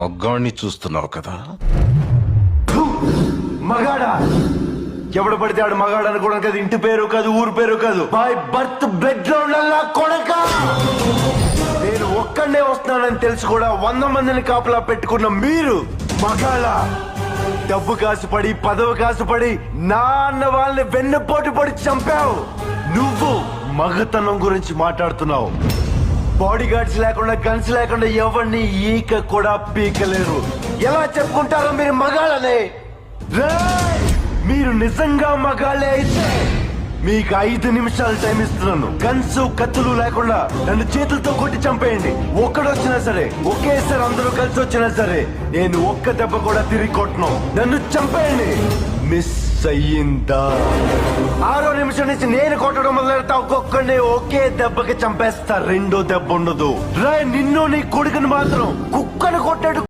మగ్గాన్ని చూస్తున్నావు కదా. మగాడా ఎవడు పడితే ఆడు మగాడు అనుకోవడం కదా. ఇంటి పేరు కాదు, ఊరు పేరు కాదు, బై బర్త్ బ్లడ్ లో ఉండాలా కొడక. నేను ఒక్కడే వస్తున్నానని తెలిసి కూడా 100 మందిని కాపలా పెట్టుకున్న మీరు మగాళ్ళ. డబ్బు కాసుపడి, పదవి కాసుపడి నా అన్న వాళ్ళని వెన్నుపోటు పడి చంపావు. నువ్వు మగతనం గురించి మాట్లాడుతున్నావు. బాడీ గార్డ్స్ లేకుండా, గన్స్ లేకుండా ఎవరిని ఈక కూడా పీకలేరు. ఎలా చెప్పుకుంటారో మీరు మగాళ్ళనే? రేయ్! మీరు నిజంగా మగాళ్ళే అయితే మీకు 5 నిమిషాలు టైం ఇస్తున్నాను. గన్స్, కత్తులు లేకుండా నన్ను చేతులతో కొట్టి చంపేయండి. ఒక్కడొచ్చినా సరే, ఒకేసారి అందరూ కలిసి వచ్చినా సరే, నేను ఒక్క దెబ్బ కూడా తిరిగి కొట్టను. నన్ను చంపేయండి. మిస్ అయ్యిందా? 6వ నిమిషం నుంచి నేను కొట్టడం మొదలెడతా. ఒక్కొక్కడిని ఒకే దెబ్బకి చంపేస్తా. రెండో దెబ్బ ఉండదు. రే, నిన్ను నీ కొడుకుని మాత్రం కుక్కను కొట్టాడు